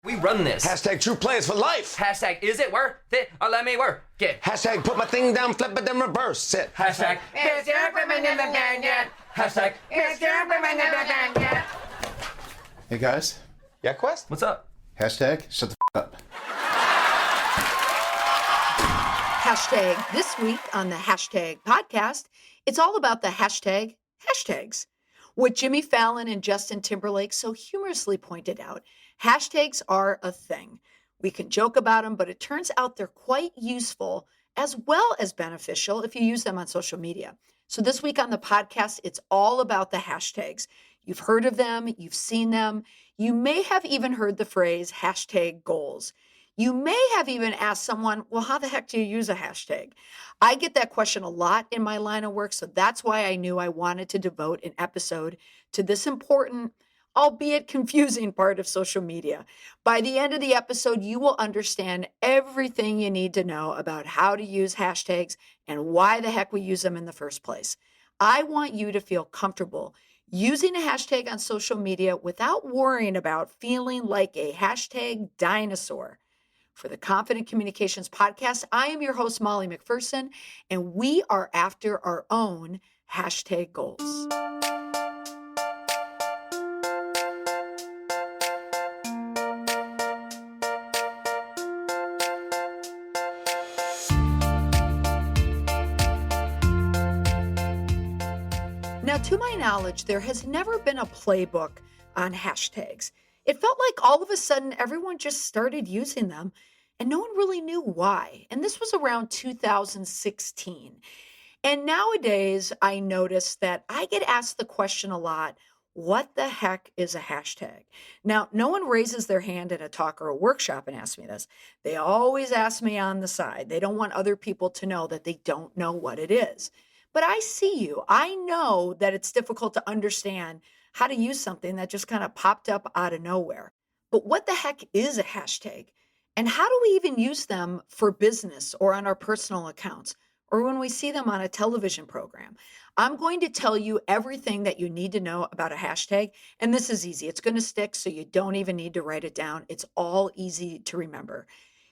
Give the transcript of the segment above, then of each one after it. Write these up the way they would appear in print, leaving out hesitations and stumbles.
We run this. Hashtag true players for life. Hashtag is it worth it or let me work it. Hashtag put my thing down, flip it, then reverse it. Hashtag is there women in the band yet? Hashtag is there women in the band yet? Hey guys, Yeah, Quest? What's up? hashtag shut the up. Hashtag this week on the Hashtag podcast, it's all about the hashtag hashtags. What Jimmy Fallon and Justin Timberlake so humorously pointed out, hashtags are a thing. We can joke about them, but it turns out they're quite useful as well as beneficial if you use them on social media. So this week on the podcast, it's all about the hashtags. You've heard of them, you've seen them. You may have even heard the phrase hashtag goals. You may have even asked someone, well, how the heck do you use a hashtag? I get that question a lot in my line of work, so that's why I knew I wanted to devote an episode to this important, albeit confusing part of social media. By the end of the episode, you will understand everything you need to know about how to use hashtags and why the heck we use them in the first place. I want you to feel comfortable using a hashtag on social media without worrying about feeling like a hashtag dinosaur. For the Confident Communications Podcast, I am your host, Molly McPherson, and we are after our own hashtag goals. Now, to my knowledge, there has never been a playbook on hashtags. It felt like all of a sudden everyone just started using them and no one really knew why. And this was around 2016. And nowadays, I notice that I get asked the question a lot, what the heck is a hashtag? Now, no one raises their hand in a talk or a workshop and asks me this. They always ask me on the side. They don't want other people to know that they don't know what it is. But I see you. I know that it's difficult to understand how to use something that just kind of popped up out of nowhere. But what the heck is a hashtag? And how do we even use them for business or on our personal accounts or when we see them on a television program? I'm going to tell you everything that you need to know about a hashtag. And this is easy. It's going to stick, so you don't even need to write it down. It's all easy to remember.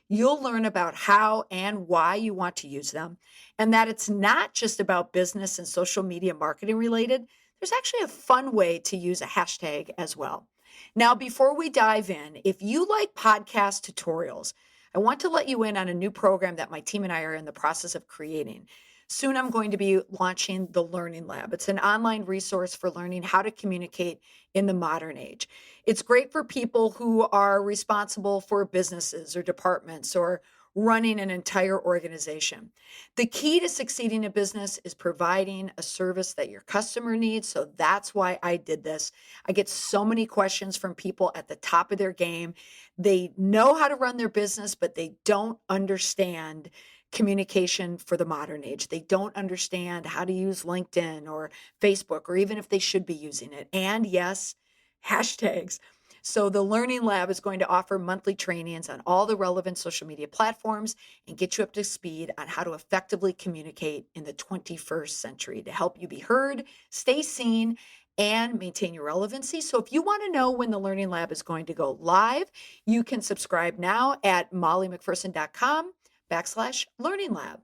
You'll learn about how and why you want to use them, and that it's not just about business and social media marketing related. There's actually a fun way to use a hashtag as well. Now, before we dive in, if you like podcast tutorials, I want to let you in on a new program that my team and I are in the process of creating. Soon I'm going to be launching the Learning Lab. It's an online resource for learning how to communicate in the modern age. It's great for people who are responsible for businesses or departments or running an entire organization. The key to succeeding in business is providing a service that your customer needs. So that's why I did this. I get so many questions from people at the top of their game. They know how to run their business, but they don't understand communication for the modern age. They don't understand how to use LinkedIn or Facebook, or even if they should be using it. And yes, hashtags. So the Learning Lab is going to offer monthly trainings on all the relevant social media platforms and get you up to speed on how to effectively communicate in the 21st century to help you be heard, stay seen, and maintain your relevancy. So if you want to know when the Learning Lab is going to go live, you can subscribe now at mollymcpherson.com/Learning Lab.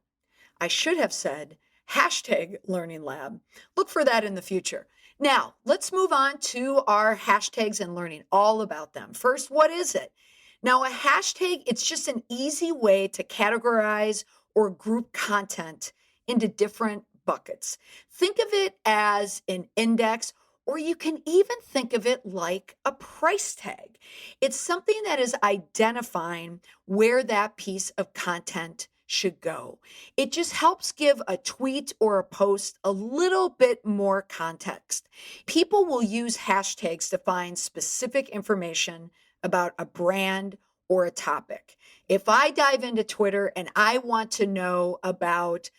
I should have said hashtag Learning Lab. Look for that in the future. Now, let's move on to our hashtags and learning all about them. First, what is it? Now, a hashtag, it's just an easy way to categorize or group content into different buckets. Think of it as an index, or you can even think of it like a price tag. It's something that is identifying where that piece of content should go. It just helps give a tweet or a post a little bit more context. People will use hashtags to find specific information about a brand or a topic. If I dive into Twitter and I want to know about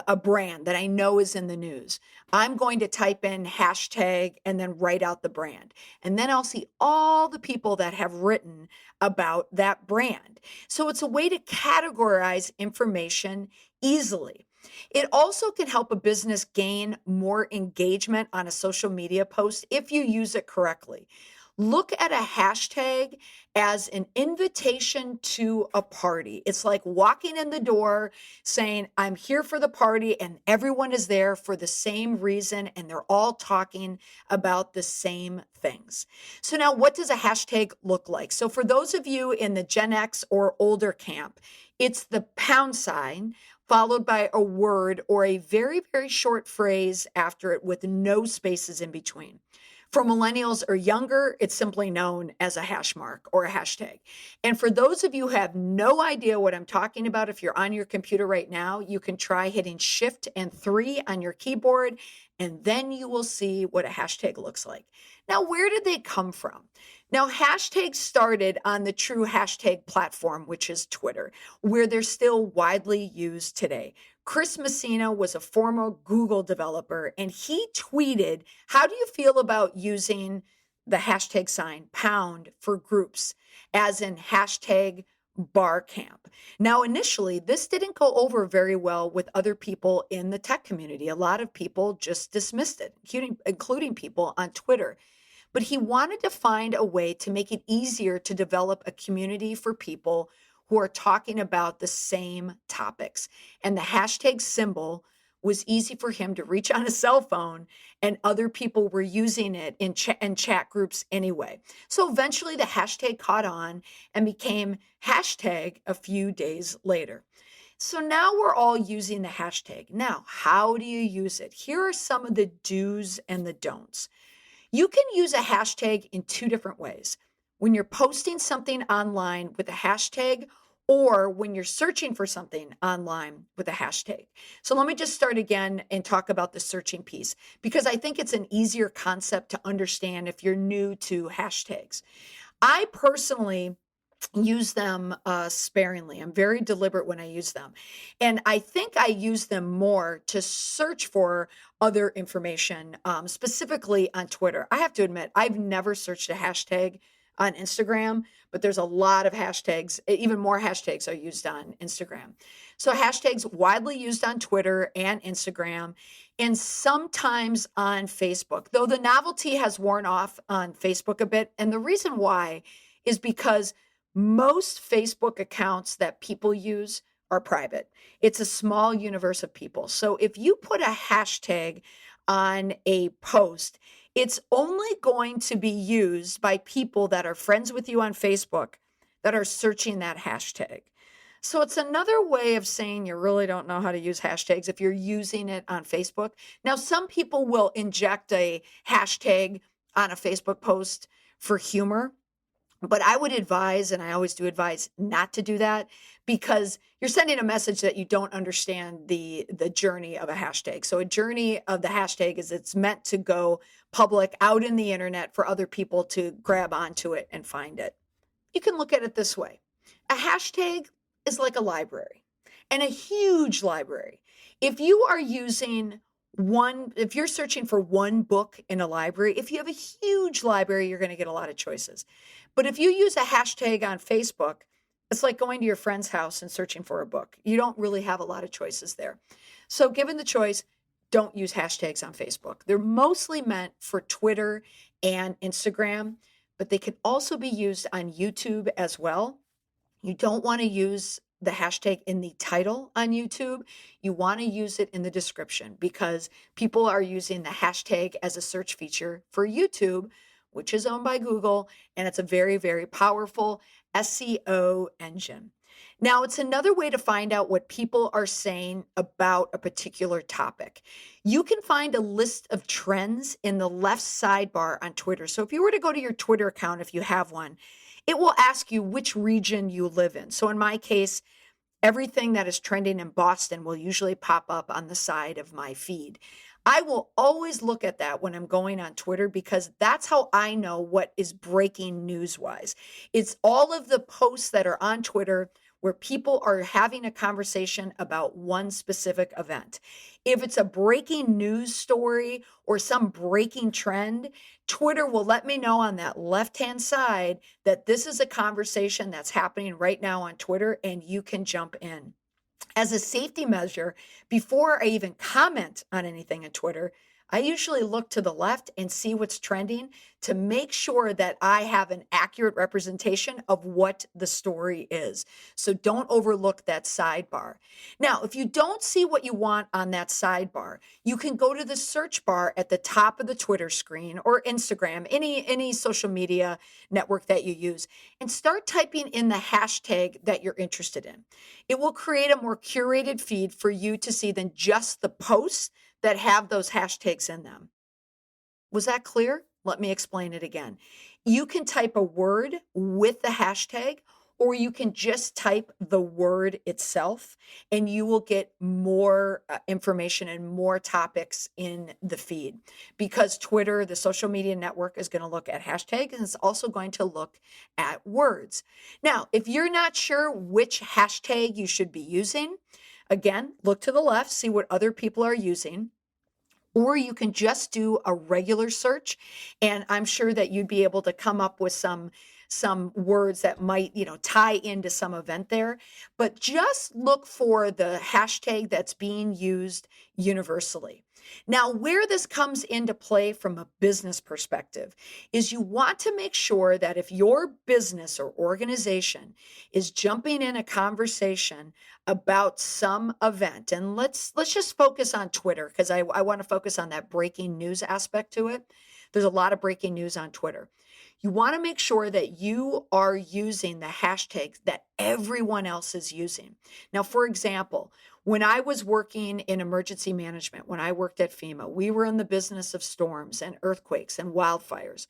a brand that I know is in the news, I'm going to type in hashtag and then write out the brand. And then I'll see all the people that have written about that brand. So it's a way to categorize information easily. It also can help a business gain more engagement on a social media post if you use it correctly. Look at a hashtag as an invitation to a party. It's like walking in the door saying, I'm here for the party, and everyone is there for the same reason, and they're all talking about the same things. So now what does a hashtag look like? So for those of you in the Gen X or older camp, it's the pound sign followed by a word or a very, very short phrase after it with no spaces in between. For millennials or younger, it's simply known as a hash mark or a hashtag. And for those of you who have no idea what I'm talking about, if you're on your computer right now, you can try hitting Shift and 3 on your keyboard, and then you will see what a hashtag looks like. Now, where did they come from? Now, hashtags started on the true hashtag platform, which is Twitter, where they're still widely used today. Chris Messina was a former Google developer, and he tweeted, how do you feel about using the hashtag sign pound for groups, as in hashtag bar camp? Now, initially, this didn't go over very well with other people in the tech community. A lot of people just dismissed it, including people on Twitter. But he wanted to find a way to make it easier to develop a community for people who are talking about the same topics. And the hashtag symbol was easy for him to reach on a cell phone, and other people were using it in chat groups anyway. So eventually the hashtag caught on and became hashtag a few days later. So now we're all using the hashtag. Now, how do you use it? Here are some of the do's and the don'ts. You can use a hashtag in two different ways. When you're posting something online with a hashtag, or when you're searching for something online with a hashtag. So let me just start again and talk about the searching piece, because I think it's an easier concept to understand if you're new to hashtags. I personally use them sparingly. I'm very deliberate when I use them. And I think I use them more to search for other information, specifically on Twitter. I have to admit, I've never searched a hashtag on Instagram, but there's a lot of hashtags, even more hashtags are used on Instagram. So hashtags widely used on Twitter and Instagram, and sometimes on Facebook, though the novelty has worn off on Facebook a bit. And the reason why is because most Facebook accounts that people use are private. It's a small universe of people. So if you put a hashtag on a post, it's only going to be used by people that are friends with you on Facebook that are searching that hashtag. So it's another way of saying you really don't know how to use hashtags if you're using it on Facebook. Now, some people will inject a hashtag on a Facebook post for humor, but I would advise, and I always do advise, not to do that, because you're sending a message that you don't understand the journey of a hashtag. So a journey of the hashtag is it's meant to go public out in the internet for other people to grab onto it and find it. You can look at it this way. A hashtag is like a library, and a huge library. If you are using if you're searching for one book in a library, if you have a huge library, you're going to get a lot of choices. But if you use a hashtag on Facebook, it's like going to your friend's house and searching for a book. You don't really have a lot of choices there. So given the choice, don't use hashtags on Facebook. They're mostly meant for Twitter and Instagram, but they can also be used on YouTube as well. You don't want to use the hashtag in the title on YouTube. You want to use it in the description, because people are using the hashtag as a search feature for YouTube, which is owned by Google, and it's a very, very powerful SEO engine. Now, it's another way to find out what people are saying about a particular topic. You can find a list of trends in the left sidebar on Twitter. So if you were to go to your Twitter account, if you have one, it will ask you which region you live in. So in my case, everything that is trending in Boston will usually pop up on the side of my feed. I will always look at that when I'm going on Twitter, because that's how I know what is breaking news-wise. It's all of the posts that are on Twitter where people are having a conversation about one specific event. If it's a breaking news story or some breaking trend, Twitter will let me know on that left-hand side that this is a conversation that's happening right now on Twitter, and you can jump in. As a safety measure, before I even comment on anything on Twitter, I usually look to the left and see what's trending to make sure that I have an accurate representation of what the story is. So don't overlook that sidebar. Now, if you don't see what you want on that sidebar, you can go to the search bar at the top of the Twitter screen or Instagram, any social media network that you use, and start typing in the hashtag that you're interested in. It will create a more curated feed for you to see than just the posts that have those hashtags in them. Was that clear? Let me explain it again. You can type a word with the hashtag, or you can just type the word itself, and you will get more information and more topics in the feed, because Twitter, the social media network, is going to look at hashtags, and it's also going to look at words. Now, if you're not sure which hashtag you should be using, again, look to the left, see what other people are using. Or you can just do a regular search, and I'm sure that you'd be able to come up with some words that might, tie into some event there. But just look for the hashtag that's being used universally. Now, where this comes into play from a business perspective is you want to make sure that if your business or organization is jumping in a conversation about some event, and let's just focus on Twitter, because I want to focus on that breaking news aspect to it. There's a lot of breaking news on Twitter. You want to make sure that you are using the hashtags that everyone else is using. Now, for example, when I was working in emergency management, when I worked at FEMA, we were in the business of storms and earthquakes and wildfires.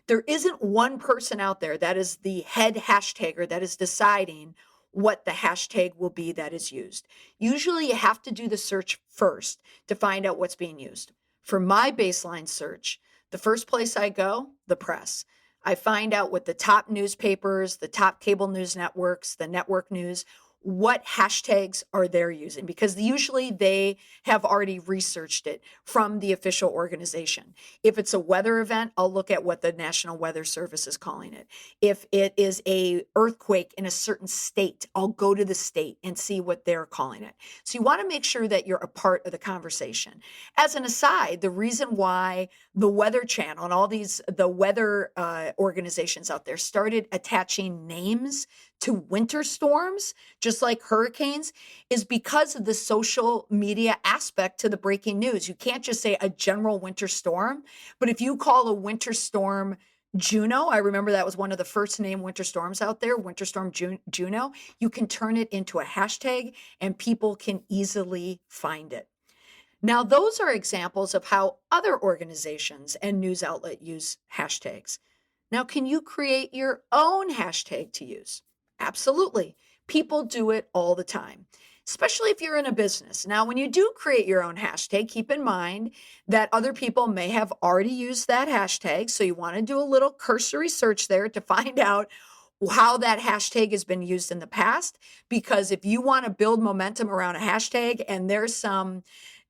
There isn't one person out there that is the head hashtagger that is deciding what the hashtag will be that is used. Usually you have to do the search first to find out what's being used. For my baseline search, the first place I go, the press. I find out what the top newspapers, the top cable news networks, the network news, what hashtags are they using, because usually they have already researched it from the official organization. If it's a weather event, I'll look at what the National Weather Service is calling it. If it is a earthquake in a certain state, I'll go to the state and see what they're calling it. So you want to make sure that you're a part of the conversation. As an aside, the reason why the Weather Channel and all the weather organizations out there started attaching names to winter storms, just like hurricanes, is because of the social media aspect to the breaking news. You can't just say a general winter storm, but if you call a winter storm Juno, I remember that was one of the first named winter storms out there, Winter Storm Juno, you can turn it into a hashtag and people can easily find it. Now, those are examples of how other organizations and news outlets use hashtags. Now, can you create your own hashtag to use? Absolutely. People do it all the time, especially if you're in a business. Now, when you do create your own hashtag, keep in mind that other people may have already used that hashtag. So you want to do a little cursory search there to find out how that hashtag has been used in the past. Because if you want to build momentum around a hashtag and there's some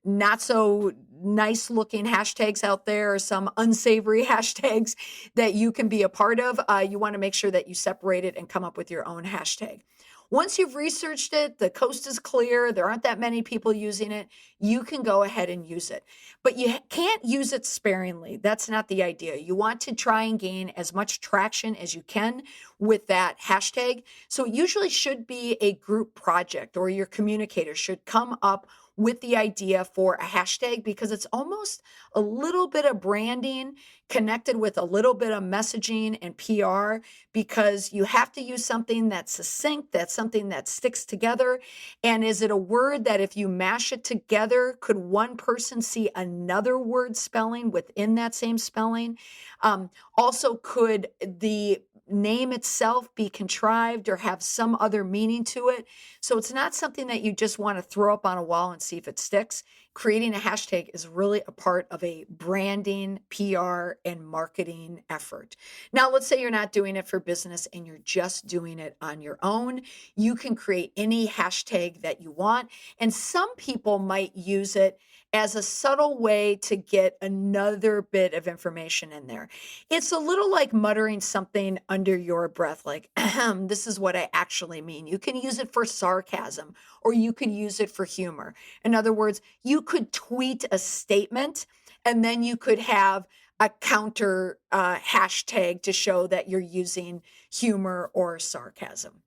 not so nice looking hashtags out there, or some unsavory hashtags that you can be a part of, you want to make sure that you separate it and come up with your own hashtag. Once you've researched it, the coast is clear, there aren't that many people using it, you can go ahead and use it. But you can't use it sparingly. That's not the idea. You want to try and gain as much traction as you can with that hashtag. So it usually should be a group project, or your communicators should come up with the idea for a hashtag, because it's almost a little bit of branding connected with a little bit of messaging and PR, because you have to use something that's succinct, that's something that sticks together. And is it a word that if you mash it together, could one person see another word spelling within that same spelling? Also, could the name itself be contrived or have some other meaning to it? So it's not something that you just want to throw up on a wall and see if it sticks. Creating a hashtag is really a part of a branding, PR, and marketing effort. Now, let's say you're not doing it for business and you're just doing it on your own. You can create any hashtag that you want, and some people might use it as a subtle way to get another bit of information in there. It's a little like muttering something under your breath, like, this is what I actually mean. You can use it for sarcasm, or you could use it for humor. In other words, you could tweet a statement And then you could have a counter hashtag to show that you're using humor or sarcasm.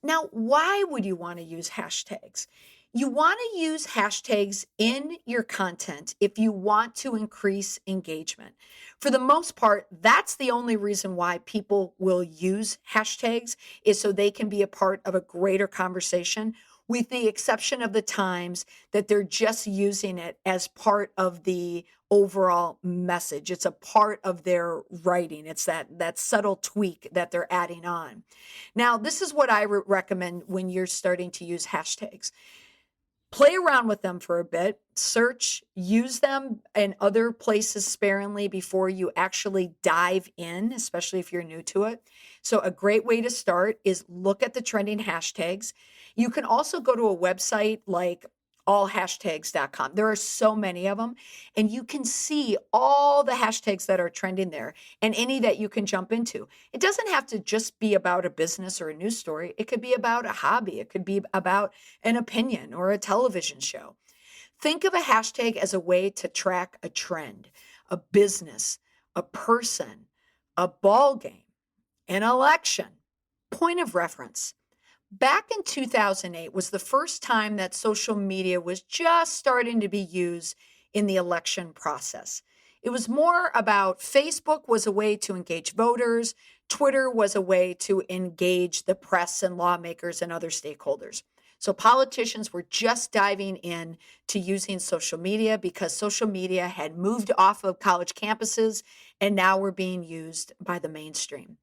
Now, why would you want to use hashtags? You want to use hashtags in your content if you want to increase engagement. For the most part, that's the only reason why people will use hashtags, is so they can be a part of a greater conversation, with the exception of the times that they're just using it as part of the overall message. It's a part of their writing. It's that subtle tweak that they're adding on. Now, this is what I recommend when you're starting to use hashtags. Play around with them for a bit, search, use them in other places sparingly before you actually dive in, especially if you're new to it. So a great way to start is look at the trending hashtags. You can also go to a website like allhashtags.com. There are so many of them, and you can see all the hashtags that are trending there and any that you can jump into. It doesn't have to just be about a business or a news story. It could be about a hobby. It could be about an opinion or a television show. Think of a hashtag as a way to track a trend, a business, a person, a ball game, an election. Point of reference. Back in 2008 was the first time that social media was just starting to be used in the election process. It was more about Facebook was a way to engage voters. Twitter was a way to engage the press and lawmakers and other stakeholders. So politicians were just diving in to using social media because social media had moved off of college campuses and now were being used by the mainstream.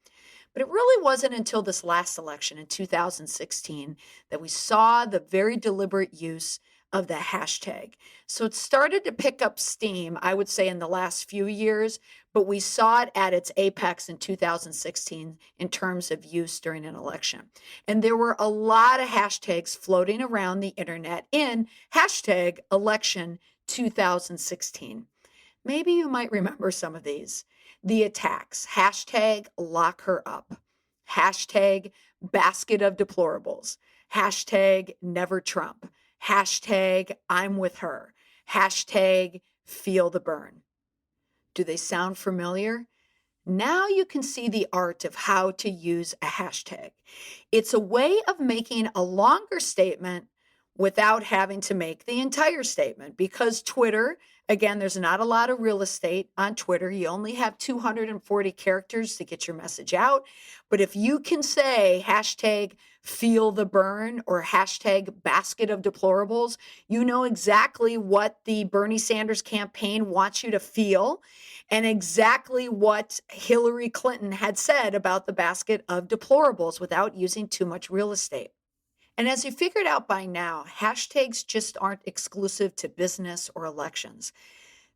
But it really wasn't until this last election in 2016 that we saw the very deliberate use of the hashtag. So it started to pick up steam, I would say, in the last few years, but we saw it at its apex in 2016 in terms of use during an election. And there were a lot of hashtags floating around the internet in hashtag election 2016. Maybe you might remember some of these. The attacks, hashtag lock her up, hashtag basket of deplorables, hashtag never Trump, hashtag I'm with her, hashtag feel the burn. Do they sound familiar? Now you can see the art of how to use a hashtag. It's a way of making a longer statement without having to make the entire statement, because Twitter, again, there's not a lot of real estate on Twitter. You only have 240 characters to get your message out. But if you can say hashtag feel the burn or hashtag basket of deplorables, you know exactly what the Bernie Sanders campaign wants you to feel and exactly what Hillary Clinton had said about the basket of deplorables without using too much real estate. And as you figured out by now, hashtags just aren't exclusive to business or elections.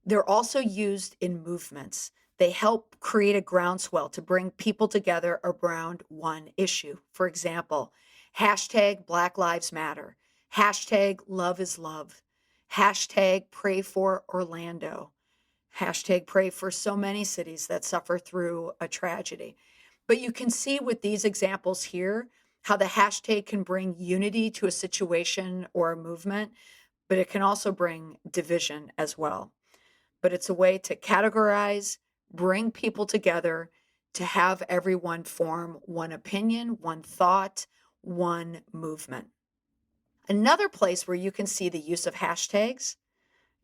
They're also used in movements. They help create a groundswell to bring people together around one issue. For example, hashtag Black Lives Matter, hashtag love is love, hashtag pray for Orlando, hashtag pray for so many cities that suffer through a tragedy. But you can see with these examples here, how the hashtag can bring unity to a situation or a movement, but it can also bring division as well. But it's a way to categorize, bring people together, to have everyone form one opinion, one thought, one movement. Another place where you can see the use of hashtags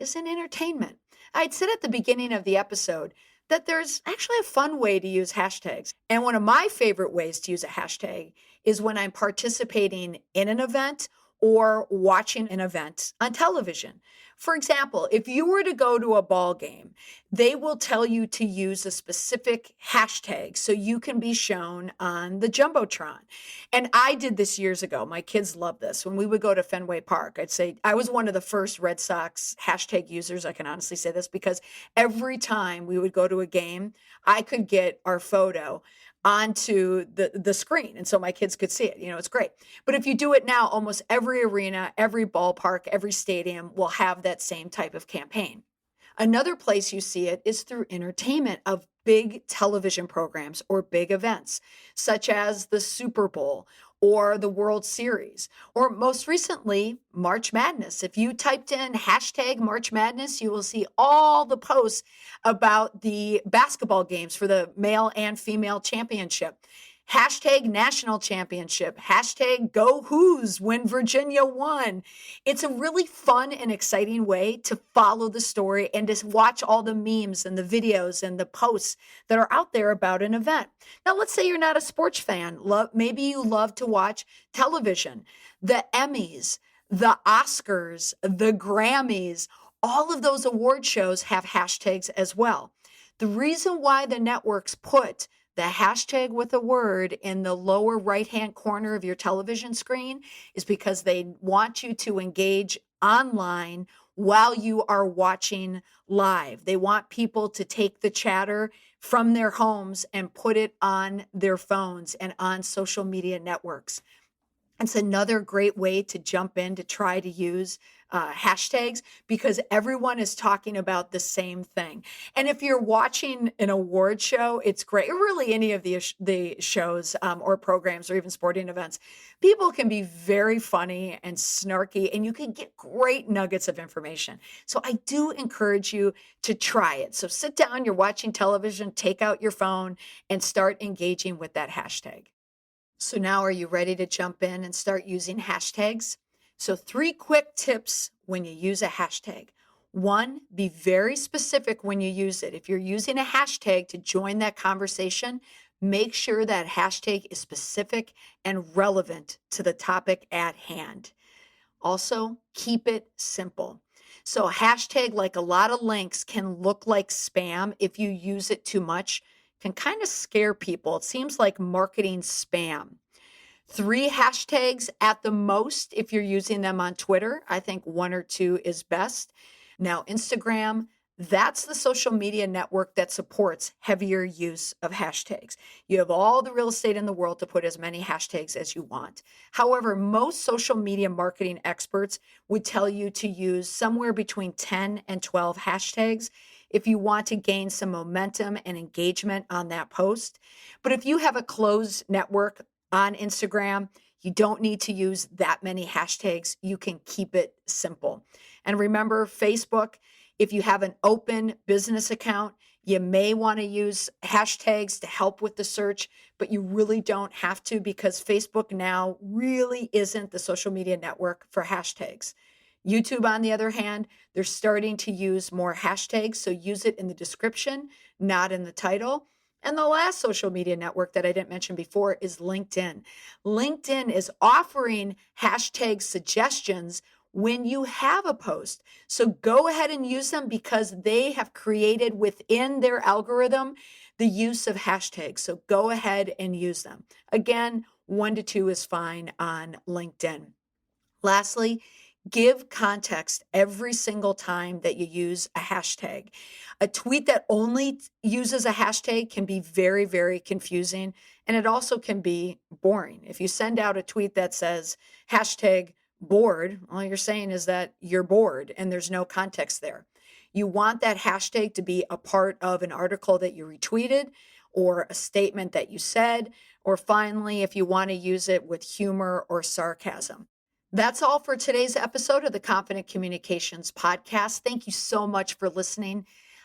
is in entertainment. I'd said at the beginning of the episode that there's actually a fun way to use hashtags. And one of my favorite ways to use a hashtag is when I'm participating in an event or watching an event on television. For example, if you were to go to a ball game, they will tell you to use a specific hashtag so you can be shown on the Jumbotron. And I did this years ago. My kids love this. When we would go to Fenway Park, I'd say I was one of the first Red Sox hashtag users. I can honestly say this because every time we would go to a game, I could get our photo onto the screen. And so my kids could see it. You know, it's great. But if you do it now, almost every arena, every ballpark, every stadium will have that same type of campaign. Another place you see it is through entertainment of big television programs or big events, such as the Super Bowl or the World Series, or most recently, March Madness. If you typed in hashtag March Madness, you will see all the posts about the basketball games for the male and female championship. Hashtag national championship, hashtag go Who's when Virginia won. It's a really fun and exciting way to follow the story and to watch all the memes and the videos and the posts that are out there about an event. Now, let's say you're not a sports fan. Maybe you love to watch television, the Emmys, the Oscars, the Grammys. All of those award shows have hashtags as well. The reason why the networks put the hashtag with a word in the lower right-hand corner of your television screen is because they want you to engage online while you are watching live. They want people to take the chatter from their homes and put it on their phones and on social media networks. It's another great way to jump in to try to use hashtags because everyone is talking about the same thing. And if you're watching an award show, it's great. Or really any of the shows or programs or even sporting events, people can be very funny and snarky, and you can get great nuggets of information. So I do encourage you to try it. So sit down, you're watching television, take out your phone, and start engaging with that hashtag. So now are you ready to jump in and start using hashtags? So 3 quick tips when you use a hashtag. 1, be very specific when you use it. If you're using a hashtag to join that conversation, make sure that hashtag is specific and relevant to the topic at hand. Also, keep it simple. So hashtag, like a lot of links, can look like spam if you use it too much. Can kind of scare people. It seems like marketing spam. 3 hashtags at the most if you're using them on Twitter. I think 1 or 2 is best. Now, Instagram, that's the social media network that supports heavier use of hashtags. You have all the real estate in the world to put as many hashtags as you want. However, most social media marketing experts would tell you to use somewhere between 10 and 12 hashtags if you want to gain some momentum and engagement on that post. But if you have a closed network on Instagram, you don't need to use that many hashtags. You can keep it simple. And remember, Facebook, if you have an open business account, you may want to use hashtags to help with the search, but you really don't have to because Facebook now really isn't the social media network for hashtags. YouTube, on the other hand, they're starting to use more hashtags, so use it in the description, not in the title. And the last social media network that I didn't mention before is LinkedIn. LinkedIn is offering hashtag suggestions when you have a post. So go ahead and use them because they have created within their algorithm the use of hashtags. So go ahead and use them. Again, 1 to 2 is fine on LinkedIn. Lastly, give context every single time that you use a hashtag. A tweet that only uses a hashtag can be very, very confusing, and it also can be boring. If you send out a tweet that says hashtag bored, all you're saying is that you're bored and there's no context there. You want that hashtag to be a part of an article that you retweeted or a statement that you said, or finally, if you want to use it with humor or sarcasm. That's all for today's episode of the Confident Communications Podcast. Thank you so much for listening.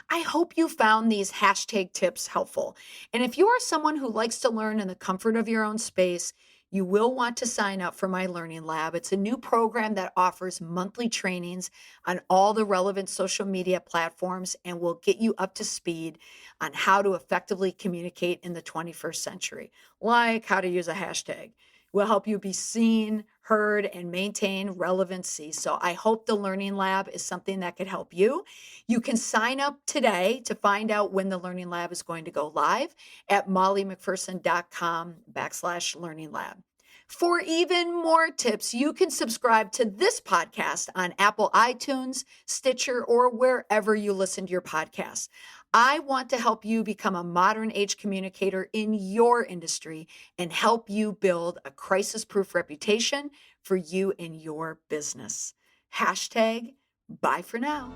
I hope you found these hashtag tips helpful. And if you are someone who likes to learn in the comfort of your own space, you will want to sign up for my Learning Lab. It's a new program that offers monthly trainings on all the relevant social media platforms and will get you up to speed on how to effectively communicate in the 21st century, like how to use a hashtag. Will help you be seen, heard, and maintain relevancy. So I hope the Learning Lab is something that could help you. You can sign up today to find out when the Learning Lab is going to go live at mollymcpherson.com/Learning Lab. For even more tips, you can subscribe to this podcast on Apple iTunes, Stitcher, or wherever you listen to your podcasts. I want to help you become a modern age communicator in your industry and help you build a crisis-proof reputation for you and your business. Hashtag bye for now.